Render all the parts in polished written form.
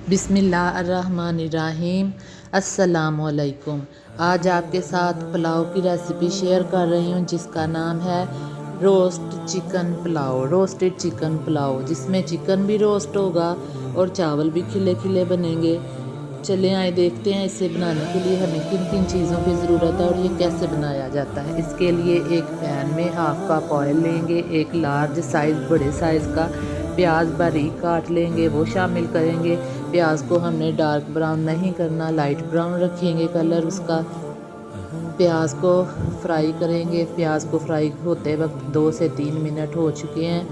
बिस्मिल्लाहिर्रहमानिर्रहीम। अस्सलामुअलैकुम। आज आपके साथ पुलाव की रेसिपी शेयर कर रही हूँ जिसका नाम है रोस्टेड चिकन पुलाव, जिसमें चिकन भी रोस्ट होगा और चावल भी खिले खिले बनेंगे। चले आए देखते हैं इसे बनाने के लिए हमें किन किन चीज़ों की ज़रूरत है और ये कैसे बनाया जाता है। इसके लिए एक पैन में हाफ कप ऑयल लेंगे, एक लार्ज साइज़ बड़े साइज़ का प्याज बारीक काट लेंगे, वो शामिल करेंगे। प्याज को हमने डार्क ब्राउन नहीं करना, लाइट ब्राउन रखेंगे कलर उसका। प्याज को फ्राई करेंगे। प्याज को फ्राई होते वक्त 2 से 3 मिनट हो चुके हैं।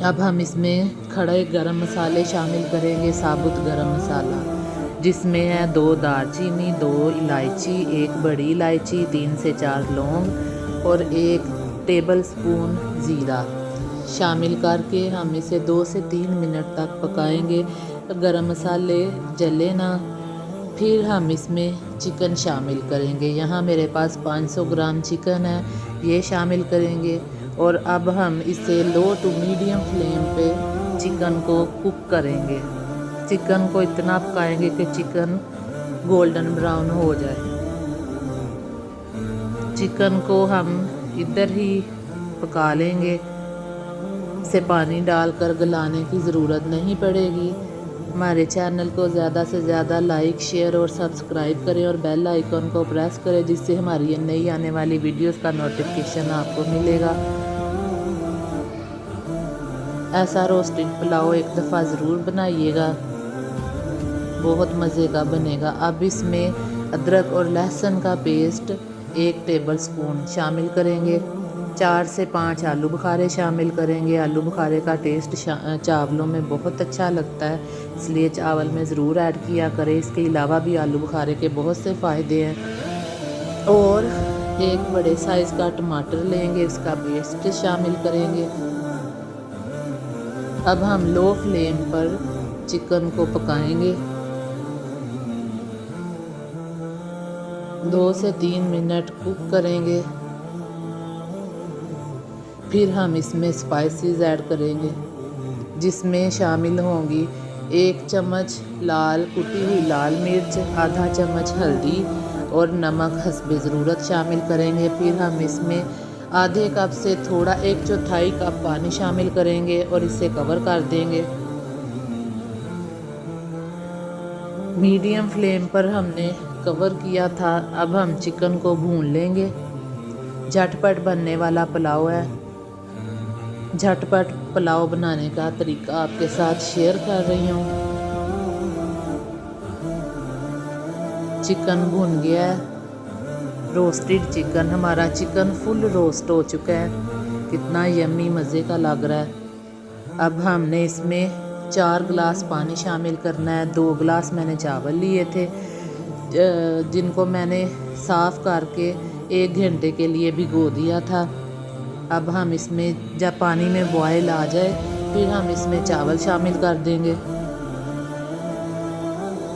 अब हम इसमें खड़े गरम मसाले शामिल करेंगे। साबुत गरम मसाला जिसमें है 2 दालचीनी, 2 इलायची, 1 बड़ी इलायची, 3 से 4 लौंग और 1 टेबल स्पून ज़ीरा शामिल करके हम इसे 2 से 3 मिनट तक पकाएंगे। गरम मसाले जले ना। फिर हम इसमें चिकन शामिल करेंगे। यहाँ मेरे पास 500 ग्राम चिकन है, ये शामिल करेंगे। और अब हम इसे लो टू मीडियम फ्लेम पे चिकन को कुक करेंगे। चिकन को इतना पकाएंगे कि चिकन गोल्डन ब्राउन हो जाए। चिकन को हम इधर ही पका लेंगे। इसे पानी डालकर गलाने की ज़रूरत नहीं पड़ेगी। हमारे चैनल को ज़्यादा से ज़्यादा लाइक, शेयर और सब्सक्राइब करें और बेल आइकन को प्रेस करें, जिससे हमारी ये नई आने वाली वीडियोस का नोटिफिकेशन आपको मिलेगा। ऐसा रोस्टेड पुलाव एक दफ़ा ज़रूर बनाइएगा, बहुत मज़े का बनेगा। अब इसमें अदरक और लहसुन का पेस्ट 1 टेबल स्पून शामिल करेंगे। 4 से 5 आलू बुखारे शामिल करेंगे। आलू बुखारे का टेस्ट चावलों में बहुत अच्छा लगता है, इसलिए चावल में ज़रूर ऐड किया करें। इसके अलावा भी आलू बुखारे के बहुत से फ़ायदे हैं। और 1 बड़े साइज़ का टमाटर लेंगे, इसका पेस्ट शामिल करेंगे। अब हम लो फ्लेम पर चिकन को पकाएंगे। 2 से 3 मिनट कुक करेंगे। फिर हम इसमें स्पाइसेस ऐड करेंगे, जिसमें शामिल होंगी 1 चम्मच कुटी हुई लाल मिर्च, आधा चम्मच हल्दी और नमक हस्बे ज़रूरत शामिल करेंगे। फिर हम इसमें आधे कप से थोड़ा 1/4 कप पानी शामिल करेंगे और इसे कवर कर देंगे। मीडियम फ्लेम पर हमने कवर किया था। अब हम चिकन को भून लेंगे। झटपट बनने वाला पुलाव है। झटपट पुलाव बनाने का तरीका आपके साथ शेयर कर रही हूँ। चिकन भून गया है। रोस्टेड चिकन, हमारा चिकन फुल रोस्ट हो चुका है। कितना यम्मी मज़े का लग रहा है। अब हमने इसमें 4 गिलास पानी शामिल करना है। 2 गिलास मैंने चावल लिए थे, जिनको मैंने साफ़ करके 1 घंटे के लिए भिगो दिया था। अब हम इसमें जब पानी में बॉयल आ जाए, फिर हम इसमें चावल शामिल कर देंगे।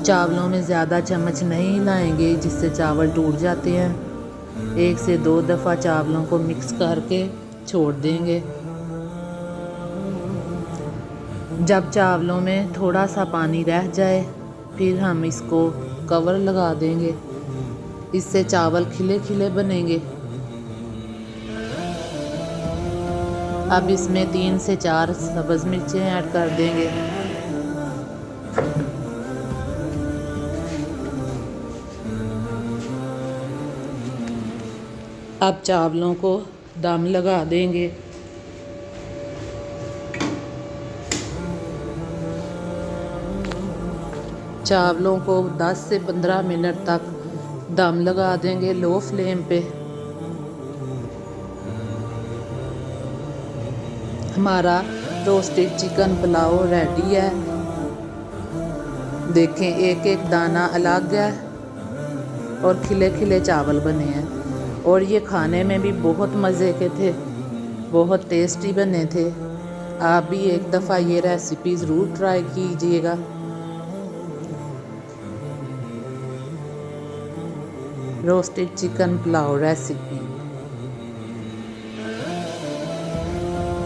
चावलों में ज़्यादा चम्मच नहीं हिलाएंगे, जिससे चावल टूट जाते हैं। 1 से 2 दफ़ा चावलों को मिक्स करके छोड़ देंगे। जब चावलों में थोड़ा सा पानी रह जाए, फिर हम इसको कवर लगा देंगे। इससे चावल खिले खिले बनेंगे। अब इसमें 3 से 4 सब्ज़ मिर्चें ऐड कर देंगे। अब चावलों को दम लगा देंगे। चावलों को 10 से 15 मिनट तक दम लगा देंगे लो फ्लेम पे। हमारा रोस्टेड चिकन पुलाव रेडी है। देखें, एक एक दाना अलग है और खिले खिले चावल बने हैं। और ये खाने में भी बहुत मज़े के थे, बहुत टेस्टी बने थे। आप भी एक दफ़ा ये रेसिपी ज़रूर ट्राई कीजिएगा। Roasted chicken pulao recipe.